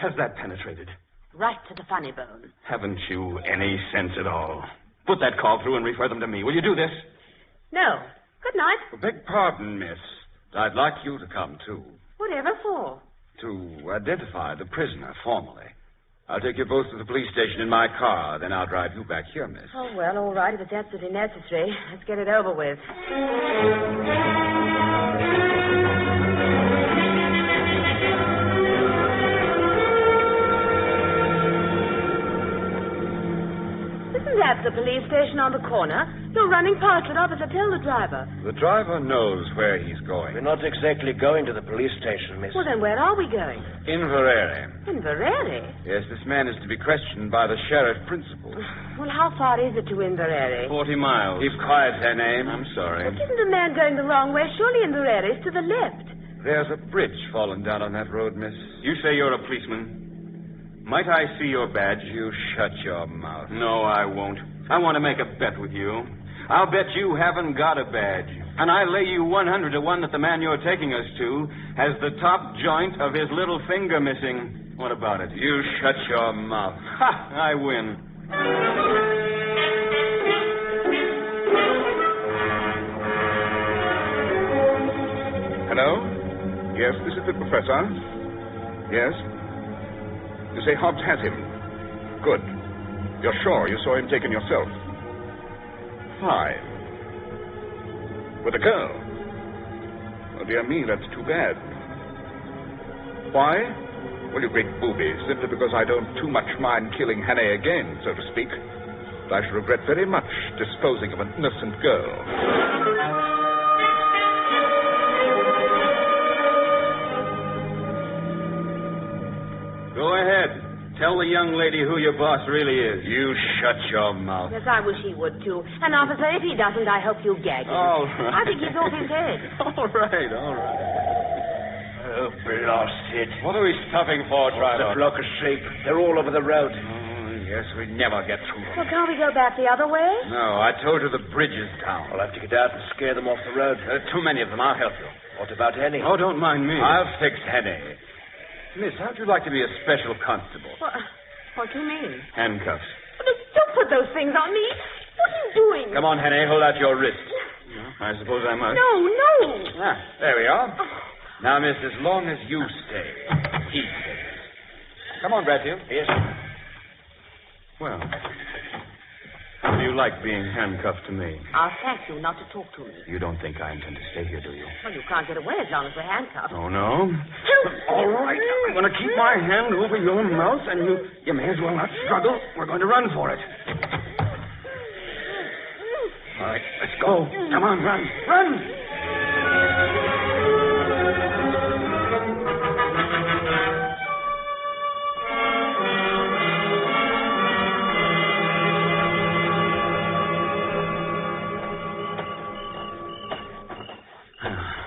Has that penetrated? Right to the funny bone. Haven't you any sense at all? Put that call through and refer them to me. Will you do this? No. Good night. Beg pardon, miss. I'd like you to come, too. Whatever for? To identify the prisoner formally. I'll take you both to the police station in my car, then I'll drive you back here, miss. Oh, well, all right, if it's absolutely necessary. Let's get it over with. That's the police station on the corner. You're running past it, officer. Tell the driver. The driver knows where he's going. We're not exactly going to the police station, miss. Well, then where are we going? Inverary. Inverary? Yes, this man is to be questioned by the sheriff principal. Well, how far is it to Inverary? 40 miles. Keep quiet, Hannay. I'm sorry. But isn't the man going the wrong way? Surely Inverary is to the left. There's a bridge fallen down on that road, miss. You say you're a policeman. Might I see your badge? You shut your mouth. No, I won't. I want to make a bet with you. I'll bet you haven't got a badge. And I lay you 100 to 1 that the man you're taking us to has the top joint of his little finger missing. What about it? You shut your mouth. Ha! I win. Hello? Yes, this is the professor. Yes? You say Hobbs has him. Good. You're sure you saw him taken yourself? Fine. With a girl? Oh, dear me, that's too bad. Why? Well, you great booby, simply because I don't too much mind killing Hannay again, so to speak. But I should regret very much disposing of an innocent girl. Go ahead. Tell the young lady who your boss really is. You shut your mouth. Yes, I wish he would, too. And, officer, if he doesn't, I hope you gag him. All right. I think he's off his head. All right. Oh, blast it. What are we stopping for, driver? The block of sheep. They're all over the road. Oh, yes, we never get through. Well, can't we go back the other way? No, I told you the bridge is down. I'll have to get out and scare them off the road. There are too many of them. I'll help you. What about Hannay? Oh, don't mind me. I'll fix Hannay. Miss, how'd you like to be a special constable? What do you mean? Handcuffs. Don't put those things on me. What are you doing? Come on, Hannay, hold out your wrist. I suppose I must. No. Ah, there we are. Now, miss, as long as you stay, he stays. Come on, Bradfield. Yes. Well, how do you like being handcuffed to me? I'll thank you not to talk to me. You don't think I intend to stay here, do you? Well, you can't get away as long as we're handcuffed. Oh, no? Help! All right. I'm going to keep my hand over your mouth, and you may as well not struggle. We're going to run for it. All right, let's go. Come on, run. Run!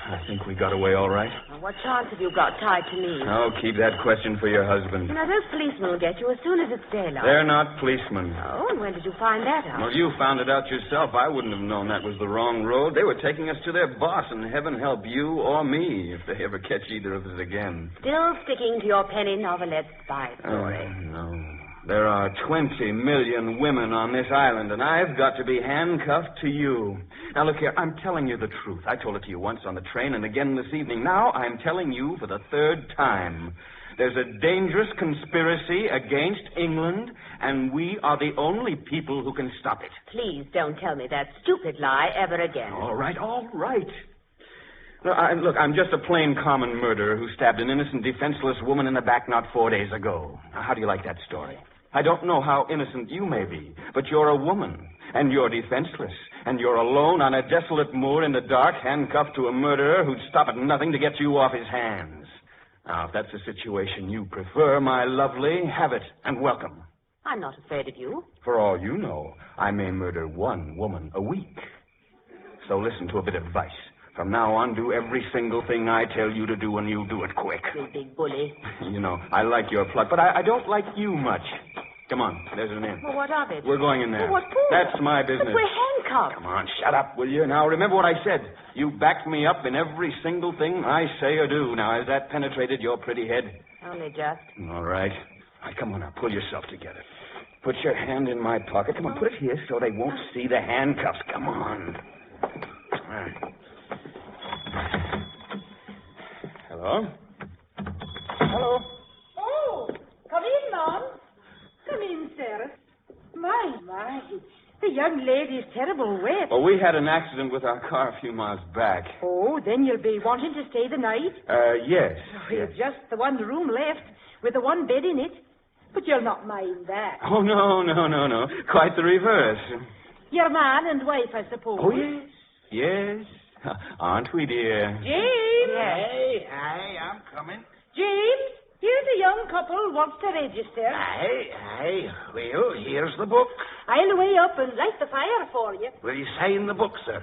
I think we got away all right. Well, what chance have you got tied to me? Oh, keep that question for your husband. You know, those policemen will get you as soon as it's daylight. They're not policemen. Oh, and when did you find that out? Well, you found it out yourself. I wouldn't have known that was the wrong road. They were taking us to their boss, and heaven help you or me if they ever catch either of us again. Still sticking to your penny novelette spy story. Oh, no. There are 20 million women on this island, and I've got to be handcuffed to you. Now, look here, I'm telling you the truth. I told it to you once on the train and again this evening. Now I'm telling you for the third time. There's a dangerous conspiracy against England, and we are the only people who can stop it. Please don't tell me that stupid lie ever again. All right. Look, I'm just a plain common murderer who stabbed an innocent, defenseless woman in the back not 4 days ago. Now, how do you like that story? I don't know how innocent you may be, but you're a woman, and you're defenseless, and you're alone on a desolate moor in the dark, handcuffed to a murderer who'd stop at nothing to get you off his hands. Now, if that's a situation you prefer, my lovely, have it, and welcome. I'm not afraid of you. For all you know, I may murder one woman a week. So listen to a bit of advice. From now on, do every single thing I tell you to do, and you do it quick. You big bully. You know, I like your pluck, but I don't like you much. Come on, there's an inn. Well, what of it? We're going in there. Well, what for? That's my business. But we're handcuffed. Come on, shut up, will you? Now, remember what I said. You backed me up in every single thing I say or do. Now, has that penetrated your pretty head? Only just. All right. Come on now, pull yourself together. Put your hand in my pocket. Come on, put it here so they won't see the handcuffs. Come on. All right. Hello? Hello? Oh, come in, Mom. Come in, sir. My. The young lady's terrible wet. Well, we had an accident with our car a few miles back. Oh, then you'll be wanting to stay the night? Yes. We've just the one room left with the one bed in it. But you'll not mind that. Oh, no. Quite the reverse. Your man and wife, I suppose. Oh, yes. Yes. Aren't we, dear? James! Hey, I'm coming. James, here's a young couple wants to register. Aye. Well, here's the book. I'll weigh up and light the fire for you. Will you sign the book, sir?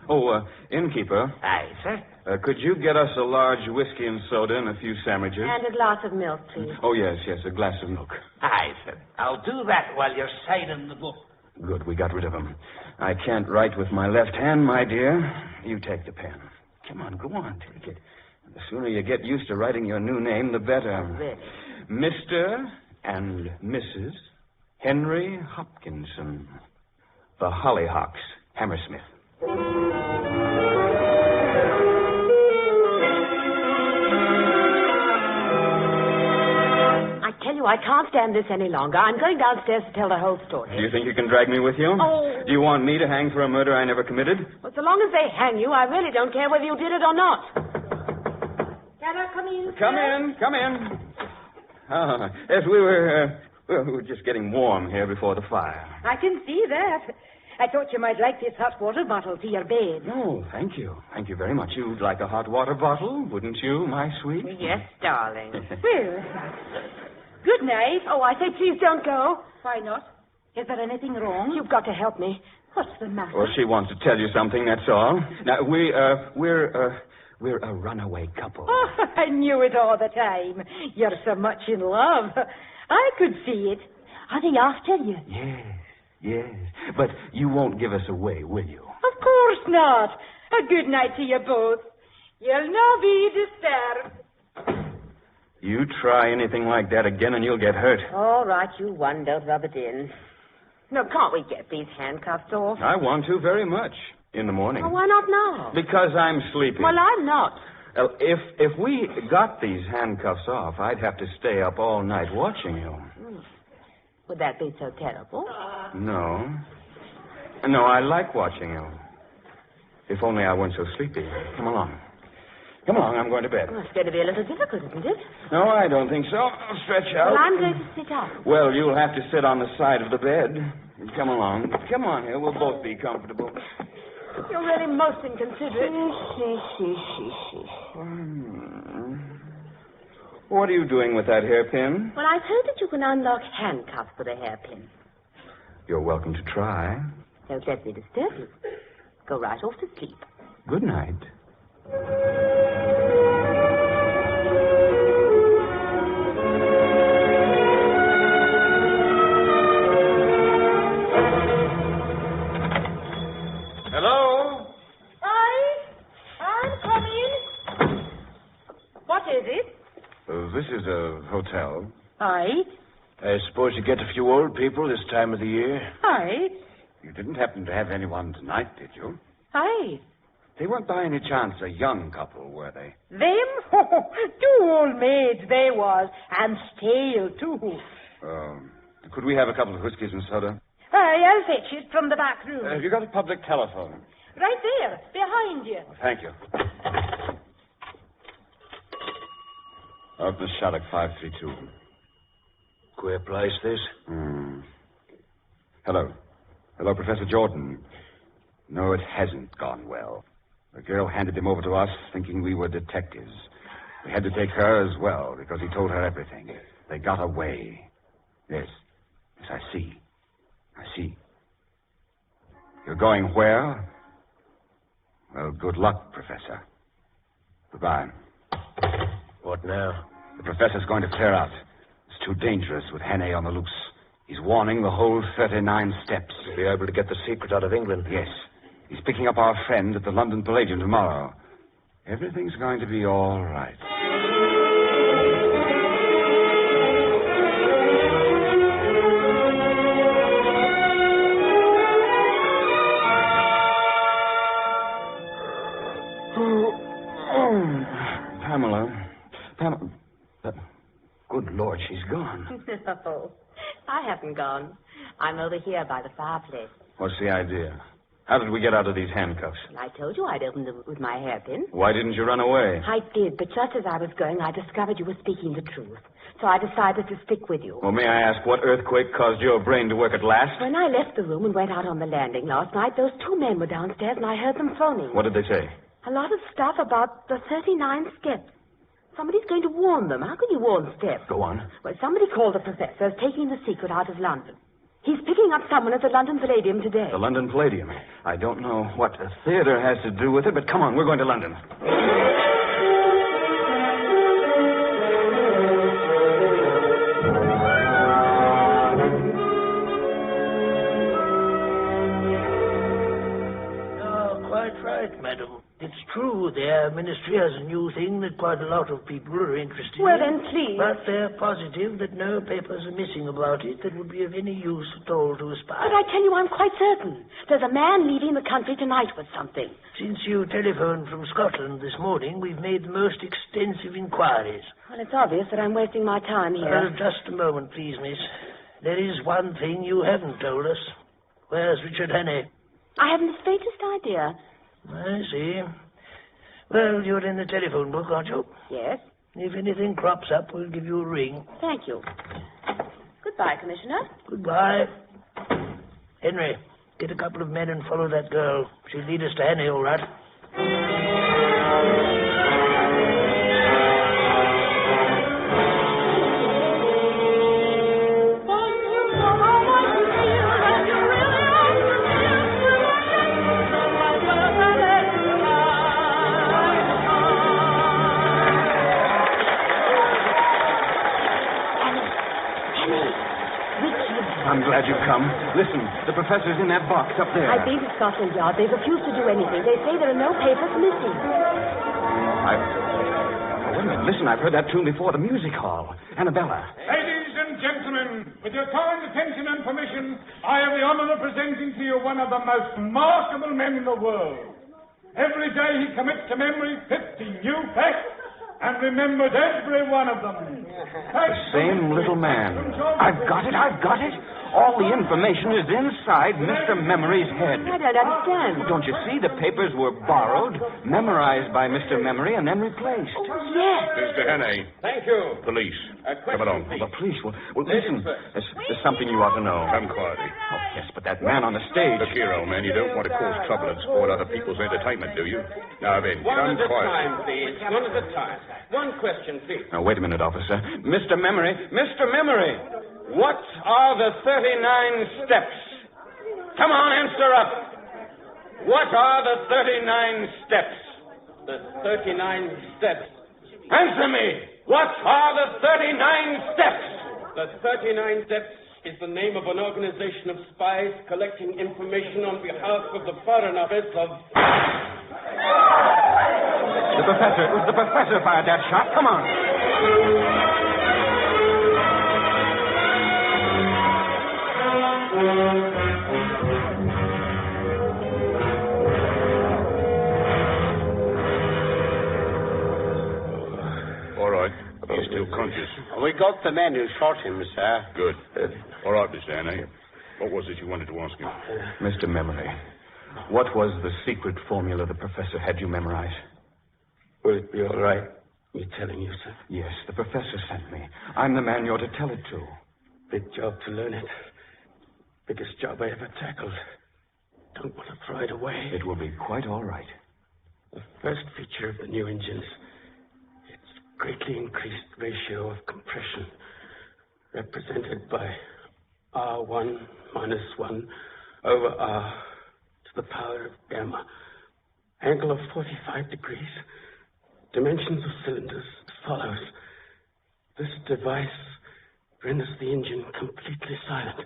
Oh, innkeeper. Aye, sir. Could you get us a large whiskey and soda and a few sandwiches? And a glass of milk, please. Oh, yes, a glass of milk. Aye, sir. I'll do that while you're signing the book. Good, we got rid of him. I can't write with my left hand, my dear. You take the pen. Come on, go on, take it. The sooner you get used to writing your new name, the better. Really? Mr. and Mrs. Henry Hopkinson. The Hollyhocks, Hammersmith. I can't stand this any longer. I'm going downstairs to tell the whole story. Do you think you can drag me with you? Oh. Do you want me to hang for a murder I never committed? Well, so long as they hang you, I really don't care whether you did it or not. Can I come in, sir? Come in. Yes, we were just getting warm here before the fire. I can see that. I thought you might like this hot water bottle to your bed. Oh, thank you. Thank you very much. You'd like a hot water bottle, wouldn't you, my sweet? Yes, darling. Well, good night. Oh, I say please don't go. Why not? Is there anything wrong? You've got to help me. What's the matter? Well, she wants to tell you something, that's all. Now, we're a runaway couple. Oh, I knew it all the time. You're so much in love. I could see it. Are they after you? Yes. But you won't give us away, will you? Of course not. A good night to you both. You'll not be disturbed. You try anything like that again and you'll get hurt. All right, you one, don't rub it in. No, can't we get these handcuffs off? I want to very much. In the morning. Well, why not now? Because I'm sleepy. Well, I'm not. Well, if we got these handcuffs off, I'd have to stay up all night watching you. Would that be so terrible? No, I like watching you. If only I weren't so sleepy. Come along, I'm going to bed. Well, it's going to be a little difficult, isn't it? No, I don't think so. I'll stretch out. Well, I'm going to sit up. Well, you'll have to sit on the side of the bed. Come along. Come on here. We'll both be comfortable. You're really most inconsiderate. What are you doing with that hairpin? Well, I've heard that you can unlock handcuffs with a hairpin. You're welcome to try. Don't let me disturb you. Go right off to sleep. Good night. Hello? I'm coming. What is it? This is a hotel. Aye. I suppose you get a few old people this time of the year. Aye. You didn't happen to have anyone tonight, did you? Aye. They weren't by any chance a young couple, were they? Them? Two old maids they was, and stale, too. Could we have a couple of whiskeys and soda? I'll fetch it from the back room. Have you got a public telephone? Right there, behind you. Thank you. Out Shallock 532. Queer place, this. Hello. Hello, Professor Jordan. No, it hasn't gone well. The girl handed him over to us thinking we were detectives. We had to take her as well because he told her everything. They got away. Yes. Yes, I see. I see. You're going where? Well, good luck, Professor. Goodbye. What now? The professor's going to clear out. It's too dangerous with Hannay on the loose. He's warning the whole 39 steps. He'll be able to get the secret out of England. Yes. He's picking up our friend at the London Palladium tomorrow. Everything's going to be all right. Pamela. Good Lord, she's gone. No, I haven't gone. I'm over here by the fireplace. What's the idea? How did we get out of these handcuffs? I told you I'd open them with my hairpin. Why didn't you run away? I did, but just as I was going, I discovered you were speaking the truth. So I decided to stick with you. Well, may I ask what earthquake caused your brain to work at last? When I left the room and went out on the landing last night, those two men were downstairs and I heard them phoning. What did they say? A lot of stuff about the 39 steps. Somebody's going to warn them. How can you warn steps? Go on. Well, somebody called the professor as taking the secret out of London. He's picking up someone at the London Palladium today. The London Palladium. I don't know what a theater has to do with it, but come on, we're going to London. Oh, quite right, madam. It's true, the Air Ministry has a new thing that quite a lot of people are interested Well, in. then, please. But they're positive that no papers are missing about it that would be of any use at all to a spy. But I tell you, I'm quite certain. There's a man leaving the country tonight with something. Since you telephoned from Scotland this morning, we've made the most extensive inquiries. Well, it's obvious that I'm wasting my time here. Just a moment, please, miss. There is one thing you haven't told us. Where's Richard Hannay? I haven't the faintest idea. I see. Well, you're in the telephone book, aren't you? Yes. If anything crops up, we'll give you a ring. Thank you. Goodbye, Commissioner. Goodbye. Henry, get a couple of men and follow that girl. She'll lead us to Hannay, all right. I'm glad you've come. Listen, the professor's in that box up there. I've been to Scotland Yard. They refuse to do anything. They say there are no papers missing. Oh, wait a minute. Listen, I've heard that tune before. The music hall. Annabella. Ladies and gentlemen, with your kind attention and permission, I have the honor of presenting to you one of the most remarkable men in the world. Every day he commits to memory 50 new facts and remembers every one of them. The same little man. I've got it. All the information is inside Mr. Memory's head. I don't understand. Don't you see? The papers were borrowed, memorized by Mr. Memory, and then replaced. Oh, yes. Mr. Hannay. Thank you. Police. Come along. The police. Well, listen. There's something you ought to know. Come quietly. Oh, yes, but that man on the stage. Look here, old man. You don't want to cause trouble and spoil other people's entertainment, do you? Now then, One come at a quietly. time, please. One at a time. One question, please. Now, wait a minute, officer. Mr. Memory. What are the 39 steps? Come on, answer up. What are the 39 steps? The 39 steps. Answer me. What are the 39 steps? The 39 steps is the name of an organization of spies collecting information on behalf of the foreign office of... It was the professor fired that shot. Come on. We got the men who shot him, sir. Good. All right, Mr. Hannay. What was it you wanted to ask him? Mr. Memory, what was the secret formula the professor had you memorize? Will it be all right, me telling you, sir? Yes, the professor sent me. I'm the man you're to tell it to. Big job to learn it. Biggest job I ever tackled. Don't want to throw it away. It will be quite all right. The first feature of the new engines, its greatly increased ratio of compression, represented by R1 minus 1 over R to the power of gamma. Angle of 45 degrees. Dimensions of cylinders as follows. This device renders the engine completely silent.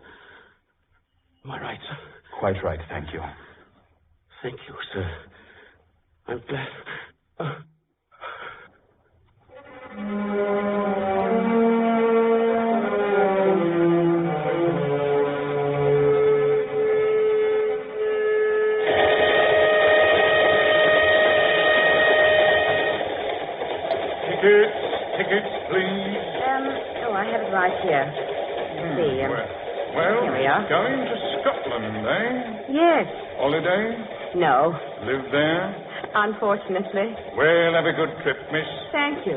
Am I right, sir? Quite right, thank you. Thank you, sir. I'm glad. Tickets, please. I have it right here. Let's see. Well, here we are. Going to Scotland, eh? Yes. Holiday? No. Live there? Unfortunately. Well, have a good trip, miss. Thank you.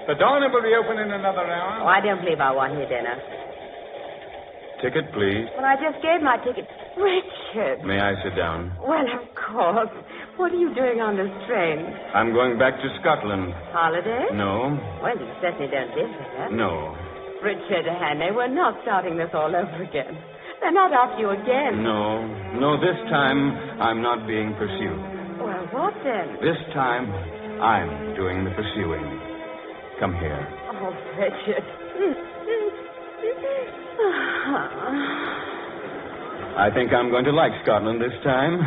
The diner will be open in another hour. Oh, I don't believe I want your dinner. Ticket, please. Well, I just gave my ticket. Richard. May I sit down? Well, of course. What are you doing on this train? I'm going back to Scotland. Holiday? No. Well, you certainly don't live there. No. Richard Hannay, we're not starting this all over again. They're not after you again. No. No, this time I'm not being pursued. Well, what then? This time I'm doing the pursuing. Come here. Oh, Richard. I think I'm going to like Scotland this time.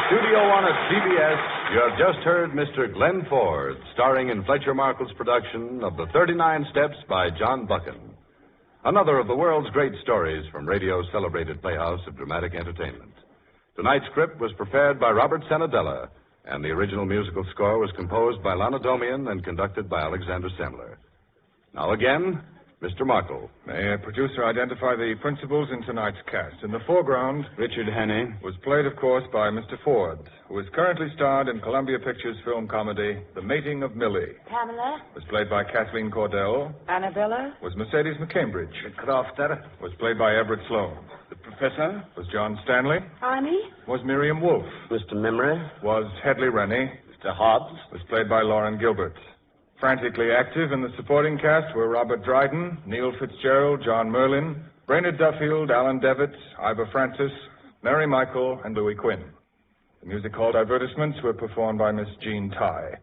Studio One at CBS, you have just heard Mr. Glenn Ford, starring in Fletcher Markle's production of The 39 Steps by John Buchan. Another of the world's great stories from radio's celebrated playhouse of dramatic entertainment. Tonight's script was prepared by Robert Sanadella, and the original musical score was composed by Lana Domian and conducted by Alexander Semler. Now again, Mr. Markle. May a producer identify the principals in tonight's cast? In the foreground, Richard Hannay was played, of course, by Mr. Ford, who is currently starred in Columbia Pictures' film comedy, The Mating of Millie. Pamela? Was played by Kathleen Cordell. Annabella? Was Mercedes McCambridge. The Crofter. Was played by Everett Sloan. The Professor. Was John Stanley. Arnie? Was Miriam Wolfe. Mr. Memory. Was Hedley Rennie. Mr. Hobbs. Was played by Lauren Gilbert. Frantically active in the supporting cast were Robert Dryden, Neil Fitzgerald, John Merlin, Brainerd Duffield, Alan Devitt, Ivor Francis, Mary Michael, and Louis Quinn. The music hall advertisements were performed by Miss Jean Tye.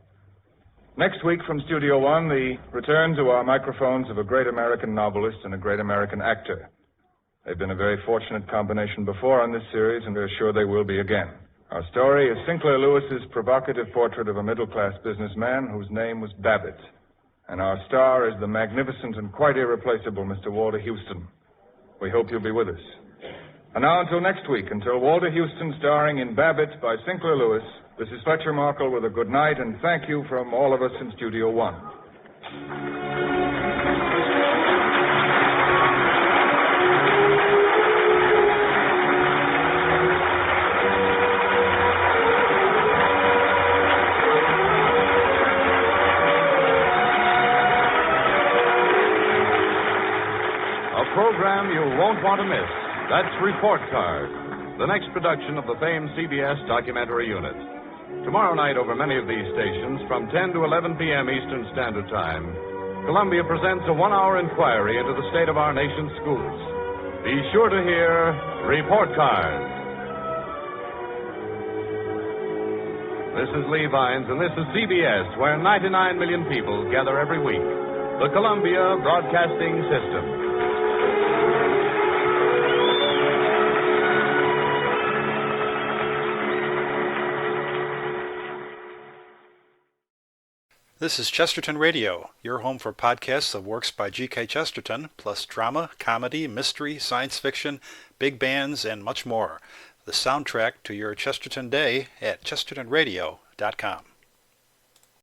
Next week from Studio One, the return to our microphones of a great American novelist and a great American actor. They've been a very fortunate combination before on this series, and we're sure they will be again. Our story is Sinclair Lewis's provocative portrait of a middle-class businessman whose name was Babbitt. And our star is the magnificent and quite irreplaceable Mr. Walter Houston. We hope you'll be with us. And now until next week, until Walter Houston starring in Babbitt by Sinclair Lewis, this is Fletcher Markle with a good night and thank you from all of us in Studio One. Program you won't want to miss. That's Report Card, the next production of the famed CBS documentary unit. Tomorrow night over many of these stations from 10 to 11 p.m. Eastern Standard Time, Columbia presents a one-hour inquiry into the state of our nation's schools. Be sure to hear Report Card. This is Lee Vines, and this is CBS, where 99 million people gather every week. The Columbia Broadcasting System. This is Chesterton Radio, your home for podcasts of works by G.K. Chesterton, plus drama, comedy, mystery, science fiction, big bands, and much more. The soundtrack to your Chesterton day at chestertonradio.com.